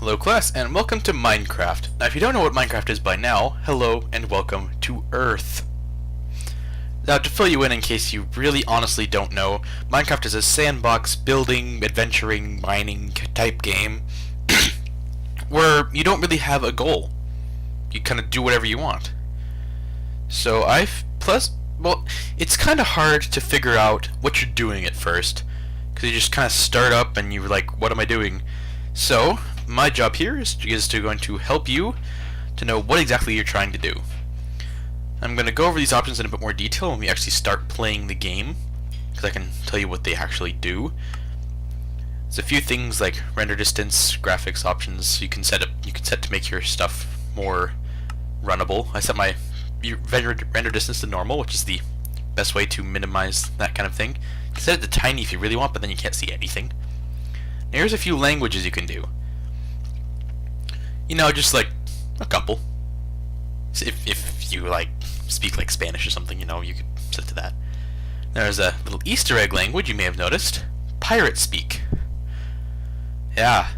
Hello class, and welcome to Minecraft. Now if you don't know what Minecraft is by now, hello and welcome to Earth. Now to fill you in case you really honestly don't know, Minecraft is a sandbox building, adventuring, mining type game where you don't really have a goal. You kind of do whatever you want. So it's kind of hard to figure out what you're doing at first, because you just kind of start up and you're like, what am I doing? So my job here is going to help you to know what exactly you're trying to do. I'm going to go over these options in a bit more detail when we actually start playing the game, because I can tell you what they actually do. There's a few things like render distance, graphics options you can set to make your stuff more runnable. I set my render distance to normal, which is the best way to minimize that kind of thing. You can set it to tiny if you really want, but then you can't see anything. Now here's a few languages you can do. You know, just like a couple. So if you like speak like Spanish or something, you know, you could set to that. There's a little Easter egg language you may have noticed. Pirate speak. Yeah.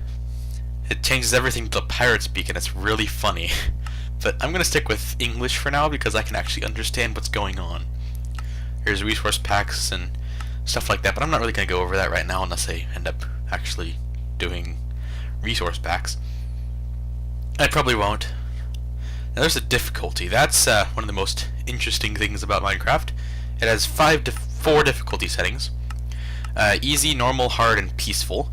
It changes everything to pirate speak and it's really funny. But I'm gonna stick with English for now because I can actually understand what's going on. There's resource packs and stuff like that, but I'm not really gonna go over that right now unless I end up actually doing resource packs. I probably won't. Now there's a difficulty. That's one of the most interesting things about Minecraft. It has 4 difficulty settings. Easy, normal, hard, and peaceful.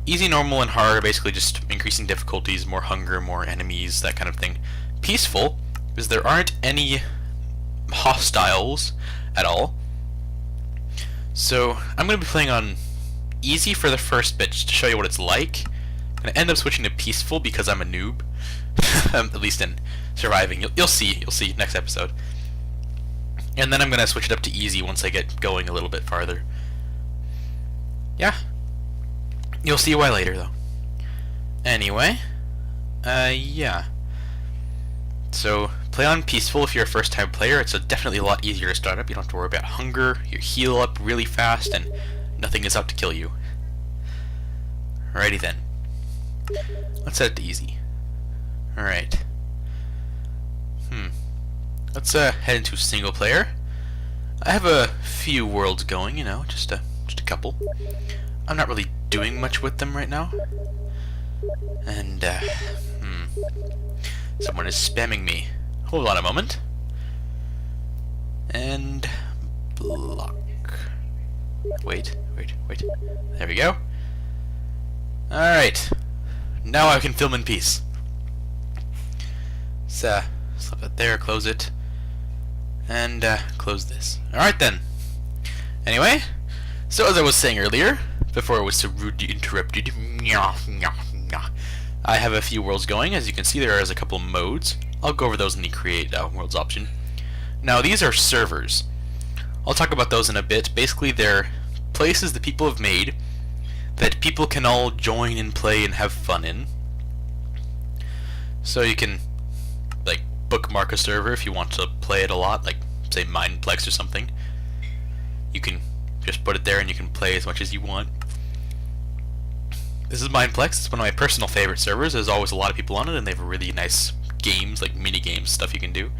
Easy, normal, and hard are basically just increasing difficulties, more hunger, more enemies, that kind of thing. Peaceful is there aren't any hostiles at all. So I'm going to be playing on easy for the first bit just to show you what it's like. I'm going to end up switching to peaceful because I'm a noob. At least in surviving. You'll see next episode. And then I'm going to switch it up to easy once I get going a little bit farther. Yeah. You'll see why later though. Anyway. Yeah. So, play on peaceful if you're a first-time player. It's definitely a lot easier to start up. You don't have to worry about hunger. You heal up really fast, and nothing is out to kill you. Alrighty then. Let's set it to easy. Alright. Let's head into single player. I have a few worlds going, you know, just a couple. I'm not really doing much with them right now. And, someone is spamming me. Hold on a moment. And block. Wait. There we go. Alright. Now I can film in peace. So, slip it there, close it. And close this. Alright then. Anyway, so as I was saying earlier, before I was so rudely interrupted, I have a few worlds going. As you can see, there is a couple modes. I'll go over those in the create worlds option. Now these are servers. I'll talk about those in a bit. Basically they're places that people have made that people can all join and play and have fun in. So you can like bookmark a server if you want to play it a lot, like say Mineplex or something. You can just put it there and you can play as much as you want. This is Mineplex. It's one of my personal favorite servers. There's always a lot of people on it, and they have really nice games, like mini games, stuff you can do.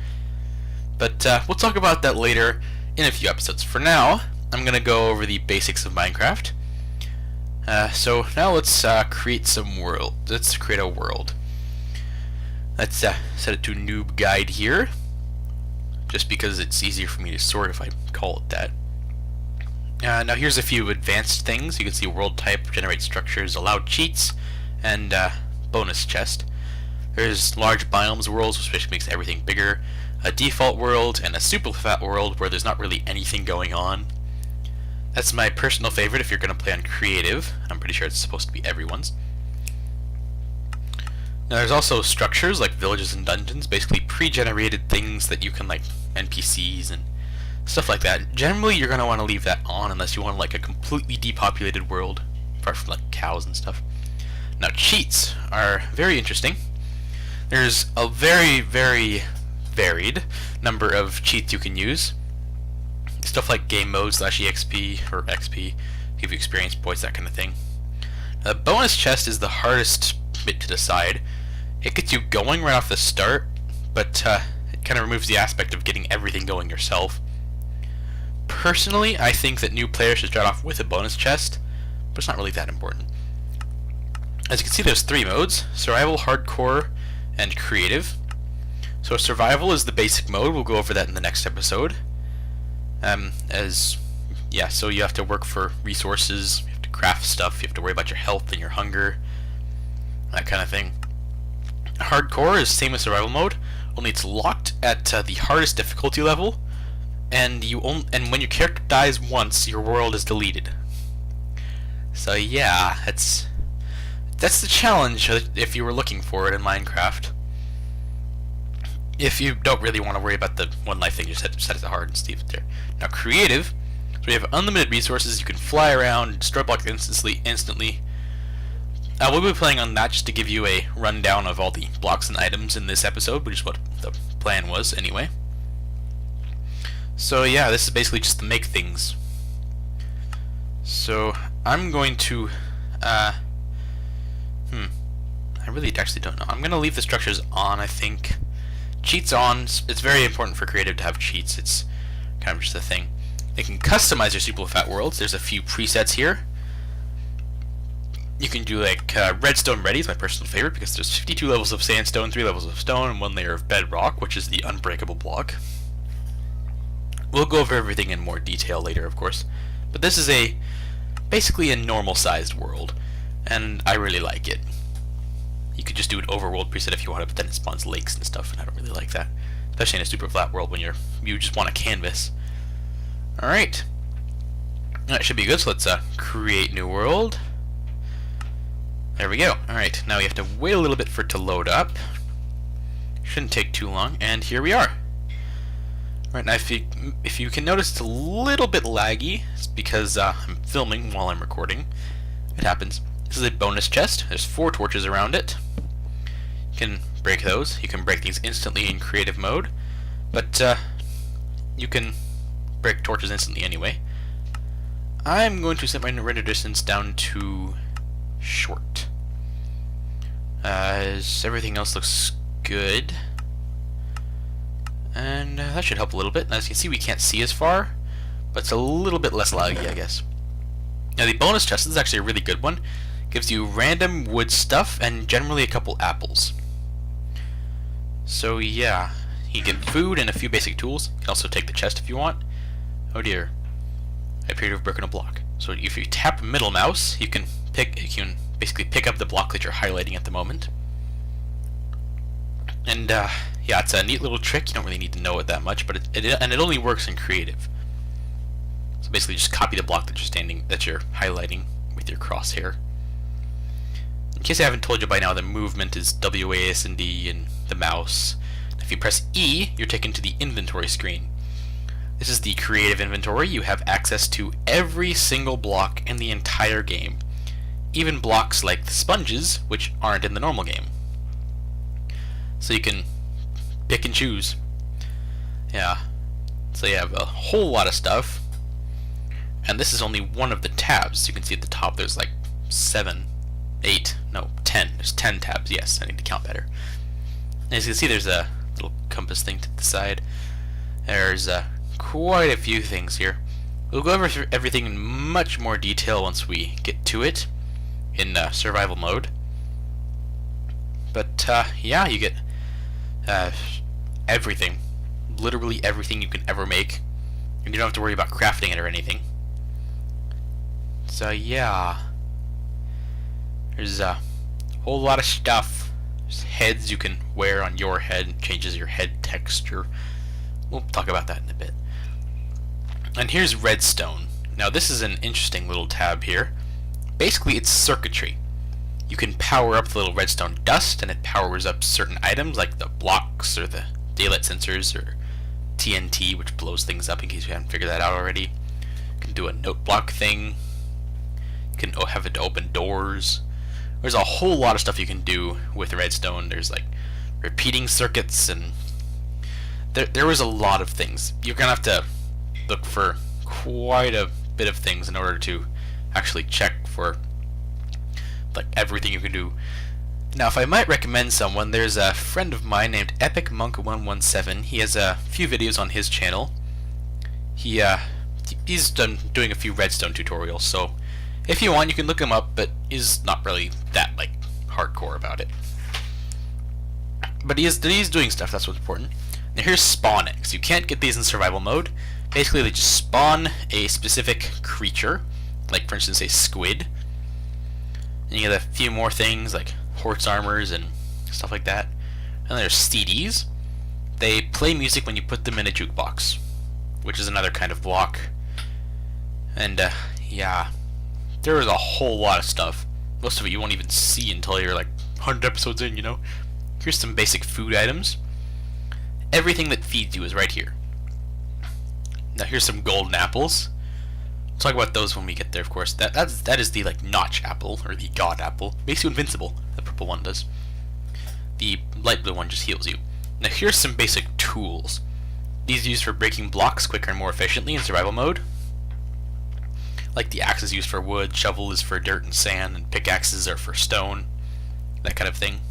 But we'll talk about that later in a few episodes. For now, I'm gonna go over the basics of Minecraft. So now let's create some world. Let's create a world. Let's set it to Noob Guide here, just because it's easier for me to sort if I call it that. Now here's a few advanced things. You can see world type, generate structures, allow cheats, and bonus chest. There's large biomes worlds, which makes everything bigger, a default world, and a super fat world where there's not really anything going on. That's my personal favorite if you're going to play on creative. I'm pretty sure it's supposed to be everyone's. Now there's also structures like villages and dungeons, basically pre-generated things that you can like NPCs and stuff like that. Generally, you're going to want to leave that on unless you want like a completely depopulated world, apart from like cows and stuff. Now, cheats are very interesting. There's a very, very varied number of cheats you can use. Stuff like game mode / EXP or XP, give you experience points, that kind of thing. The bonus chest is the hardest bit to decide. It gets you going right off the start, but it kind of removes the aspect of getting everything going yourself. Personally, I think that new players should start off with a bonus chest, but it's not really that important. As you can see, there's 3 modes: Survival, Hardcore, and Creative. So Survival is the basic mode. We'll go over that in the next episode. So you have to work for resources, you have to craft stuff, you have to worry about your health and your hunger, that kind of thing. Hardcore is same as Survival mode, only it's locked at the hardest difficulty level, and when your character dies once, your world is deleted. So yeah, that's the challenge if you were looking for it in Minecraft. If you don't really want to worry about the one life thing, just set it to hard and leave it there. Now Creative, so we have unlimited resources. You can fly around, destroy blocks instantly. We'll be playing on that just to give you a rundown of all the blocks and items in this episode, which is what the plan was anyway. So yeah, this is basically just to make things. So I'm going to I really actually don't know. I'm going to leave the structures on, I think. Cheats on. It's very important for Creative to have cheats. It's kind of just a thing. You can customize your super fat worlds. There's a few presets here. You can do like redstone ready is my personal favorite because there's 52 levels of sandstone, 3 levels of stone, and 1 layer of bedrock, which is the unbreakable block. We'll go over everything in more detail later, of course. But this is basically a normal sized world, and I really like it. You could just do an overworld preset if you want, but then it spawns lakes and stuff, and I don't really like that. Especially in a super flat world when you just want a canvas. Alright. That should be good, so let's create new world. There we go. Alright, now we have to wait a little bit for it to load up. Shouldn't take too long, and here we are. Alright, now if you can notice it's a little bit laggy, it's because I'm filming while I'm recording. It happens. This is a bonus chest. There's 4 torches around it. You can break those. You can break these instantly in creative mode, but you can break torches instantly anyway. I'm going to set my render distance down to short. As everything else looks good, and that should help a little bit. As you can see, we can't see as far, but it's a little bit less laggy, I guess. Now the bonus chest, this is actually a really good one. Gives you random wood stuff and generally a couple apples. So yeah, you get food and a few basic tools. You can also take the chest if you want. Oh dear, I appear to have broken a block. So if you tap middle mouse, you can basically pick up the block that you're highlighting at the moment. And yeah, it's a neat little trick. You don't really need to know it that much, but it only works in creative. So basically, just copy the block that you're highlighting with your crosshair. In case I haven't told you by now, the movement is WASD and the mouse. If you press E, you're taken to the inventory screen. This is the creative inventory. You have access to every single block in the entire game. Even blocks like the sponges, which aren't in the normal game. So you can pick and choose. Yeah. So you have a whole lot of stuff. And this is only one of the tabs. You can see at the top there's like 10. There's 10 tabs. Yes, I need to count better. And as you can see, there's a little compass thing to the side. There's quite a few things here. We'll go over everything in much more detail once we get to it in survival mode. But yeah, you get everything. Literally everything you can ever make. And you don't have to worry about crafting it or anything. So yeah. There's a whole lot of stuff. There's heads you can wear on your head. It changes your head texture. We'll talk about that in a bit. And here's redstone. Now this is an interesting little tab here. Basically it's circuitry. You can power up the little redstone dust and it powers up certain items like the blocks or the daylight sensors or TNT, which blows things up in case you haven't figured that out already. You can do a note block thing. You can have it open doors. There's a whole lot of stuff you can do with redstone. There's like repeating circuits, and there was a lot of things. You're gonna have to look for quite a bit of things in order to actually check for like everything you can do. Now, if I might recommend someone, there's a friend of mine named EpicMonk117. He has a few videos on his channel. He's doing a few redstone tutorials, so if you want, you can look him up, but he's not really that, like, hardcore about it. But he's doing stuff, that's what's important. Now here's spawning, so you can't get these in survival mode. Basically, they just spawn a specific creature, like, for instance, a squid. And you get a few more things, like horse armors and stuff like that. And there's CDs. They play music when you put them in a jukebox, which is another kind of block. And yeah, there is a whole lot of stuff. Most of it you won't even see until you're like 100 episodes in, you know. Here's some basic food items. Everything that feeds you is right here. Now here's some golden apples. We'll talk about those when we get there, of course. That is the like notch apple, or the god apple. Makes you invincible. The purple one does. The light blue one just heals you. Now here's some basic tools. These are used for breaking blocks quicker and more efficiently in survival mode. Like the axe is used for wood, shovel is for dirt and sand, and pickaxes are for stone. That kind of thing.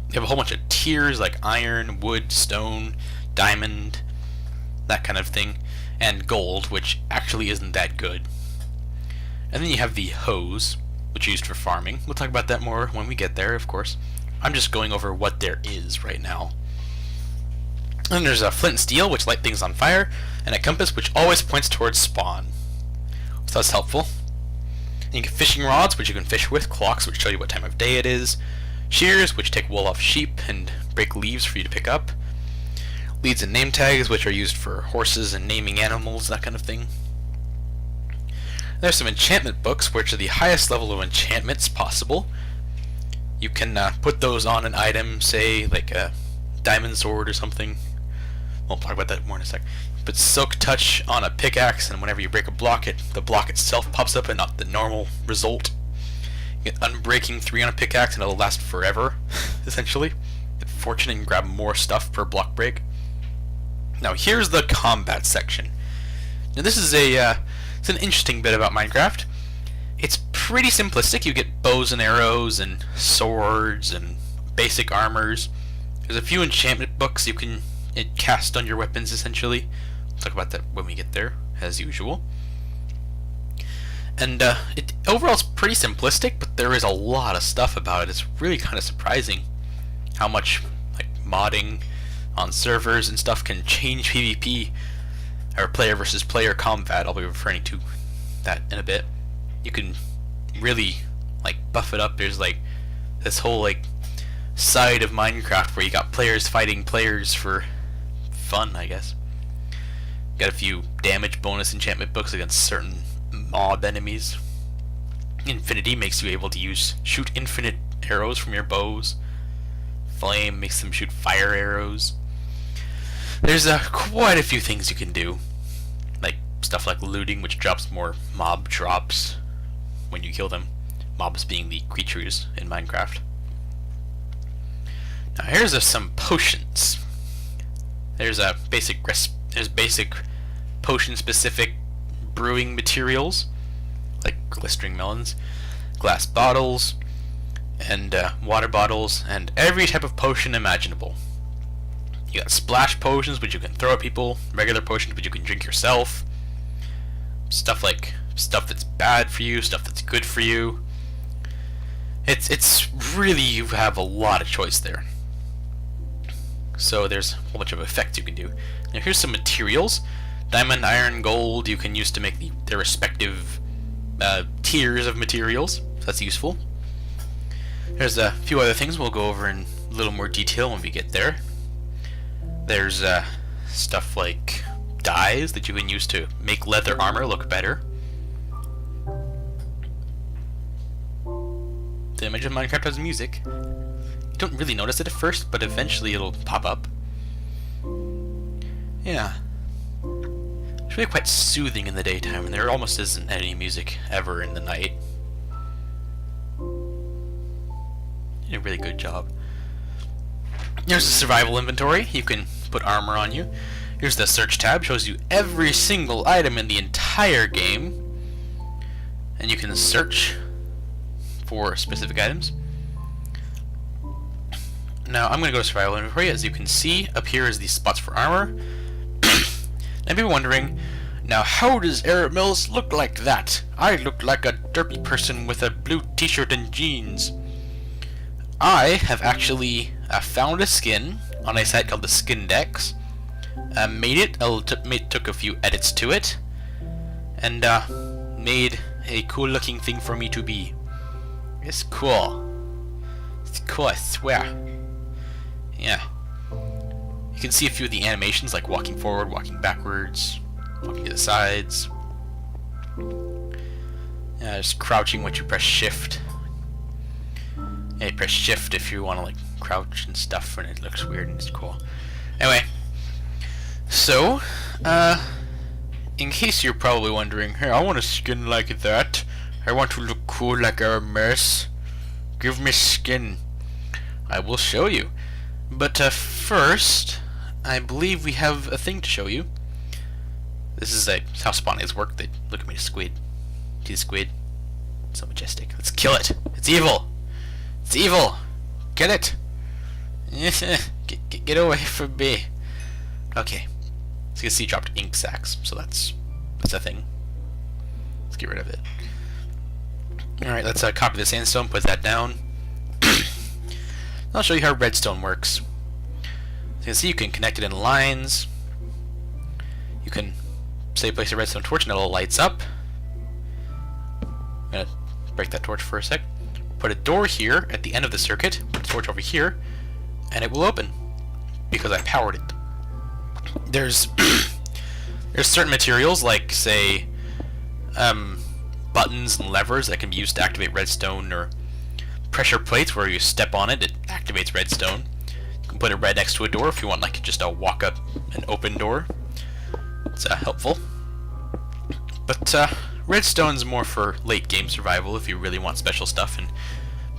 They have a whole bunch of tiers like iron, wood, stone, diamond, that kind of thing. And gold, which actually isn't that good. And then you have the hose, which is used for farming. We'll talk about that more when we get there, of course. I'm just going over what there is right now. And then there's a flint and steel, which light things on fire, and a compass, which always points towards spawn. So that's helpful. And you get fishing rods, which you can fish with, clocks, which show you what time of day it is, shears, which take wool off sheep and break leaves for you to pick up, leads and name tags, which are used for horses and naming animals, that kind of thing. There's some enchantment books, which are the highest level of enchantments possible. You can put those on an item, say like a diamond sword or something. We'll talk about that more in a sec. Put silk touch on a pickaxe, and whenever you break a block, the block itself pops up and not the normal result. You get unbreaking 3 on a pickaxe, and it'll last forever, essentially. Get fortunate and grab more stuff per block break. Now here's the combat section. Now this is it's an interesting bit about Minecraft. It's pretty simplistic. You get bows and arrows and swords and basic armors. There's a few enchantment books you can cast on your weapons, essentially. We'll talk about that when we get there, as usual. And overall it's pretty simplistic, but there is a lot of stuff about it. It's really kind of surprising how much like modding on servers and stuff can change PvP, or player versus player combat. I'll be referring to that in a bit. You can really like buff it up. There's like this whole like side of Minecraft where you got players fighting players for fun, I guess. Got a few damage bonus enchantment books against certain mob enemies. Infinity makes you able to shoot infinite arrows from your bows. Flame makes them shoot fire arrows. There's quite a few things you can do, like stuff like looting, which drops more mob drops when you kill them. Mobs being the creatures in Minecraft. Now here's some potions. There's basic potion-specific brewing materials, like glistering melons, glass bottles, and water bottles, and every type of potion imaginable. You got splash potions, which you can throw at people, regular potions, which you can drink yourself, stuff that's bad for you, stuff that's good for you. It's really, you have a lot of choice there. So there's a whole bunch of effects you can do. Now here's some materials. Diamond, iron, gold, you can use to make their respective tiers of materials, so that's useful. There's a few other things we'll go over in a little more detail when we get there. There's stuff like dyes that you can use to make leather armor look better. The image of Minecraft has music. You don't really notice it at first, but eventually it'll pop up. Yeah. It's really quite soothing in the daytime, and there almost isn't any music ever in the night. You did a really good job. Here's the survival inventory. You can put armor on you. Here's the search tab. Shows you every single item in the entire game. And you can search for specific items. Now I'm going to go to survival inventory. As you can see, up here is the spots for armor. And people wondering, now how does Aramillis look like that? I look like a derpy person with a blue t-shirt and jeans. I have actually found a skin on a site called the Skindex. Made it, took a few edits to it, and made a cool looking thing for me to be. It's cool. It's cool, I swear. Yeah. You can see a few of the animations, like walking forward, walking backwards, walking to the sides. Yeah, just crouching once you press shift. Yeah, you press shift if you want to like crouch and stuff, and it looks weird and it's cool. Anyway, so in case you're probably wondering, hey, I want a skin like that. I want to look cool like Aramillis. Give me skin. I will show you. But first, I believe we have a thing to show you. This is how spawnings work. They look at me, squid. See the squid? So majestic. Let's kill it. It's evil. It's evil. Get it. Get away from me. Okay. So you can see, dropped ink sacs. So that's a thing. Let's get rid of it. All right. Let's copy the sandstone. Put that down. I'll show you how redstone works. So you can see you can connect it in lines. You can say place a redstone torch and it all lights up. I'm gonna break that torch for a sec. Put a door here at the end of the circuit. Put a torch over here, and it will open because I powered it. There's certain materials like say buttons and levers that can be used to activate redstone, or pressure plates where you step on it, it activates redstone. You can put it right next to a door if you want like just a walk up and open door. It's helpful. But redstone's more for late game survival if you really want special stuff, and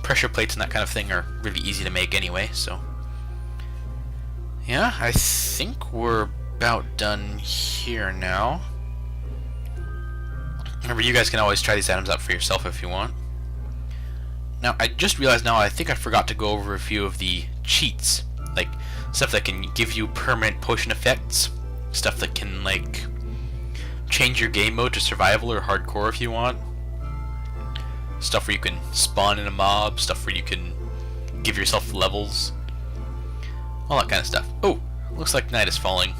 pressure plates and that kind of thing are really easy to make anyway, so yeah, I think we're about done here now. Remember, you guys can always try these items out for yourself if you want. Now, I just realized now I think I forgot to go over a few of the cheats, like stuff that can give you permanent potion effects, stuff that can like change your game mode to survival or hardcore if you want, stuff where you can spawn in a mob, stuff where you can give yourself levels, all that kind of stuff. Oh, looks like night is falling.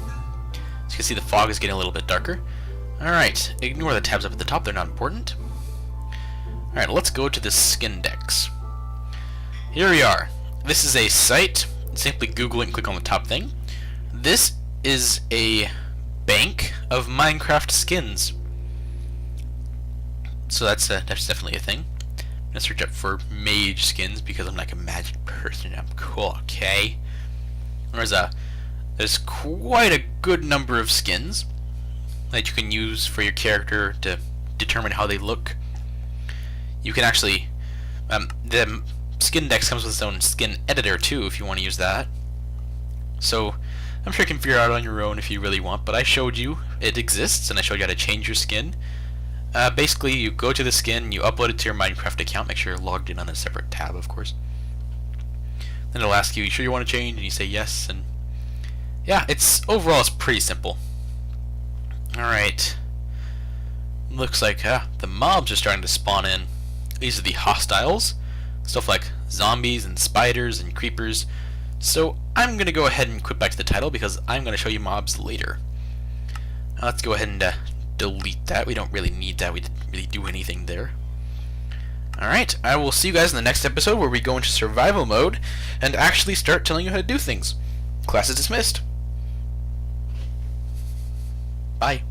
As you can see, the fog is getting a little bit darker. Alright, ignore the tabs up at the top, they're not important. Alright, let's go to the Skindex. Here we are. This is a site. Simply Google it and click on the top thing. This is a bank of Minecraft skins. So that's definitely a thing. I'm gonna search up for mage skins because I'm like a magic person. I'm cool, okay? There's quite a good number of skins that you can use for your character to determine how they look. You can actually, the Skindex comes with its own skin editor too if you want to use that. So I'm sure you can figure out on your own if you really want, but I showed you it exists and I showed you how to change your skin. Basically, you go to the skin, you upload it to your Minecraft account, make sure you're logged in on a separate tab, of course. Then it'll ask you, you sure you want to change? And you say yes, and yeah, overall it's pretty simple. Alright. Looks like the mobs are starting to spawn in. These are the hostiles. Stuff like zombies and spiders and creepers. So I'm going to go ahead and quit back to the title because I'm going to show you mobs later. Let's go ahead and delete that. We don't really need that. We didn't really do anything there. Alright, I will see you guys in the next episode where we go into survival mode and actually start telling you how to do things. Class is dismissed. Bye.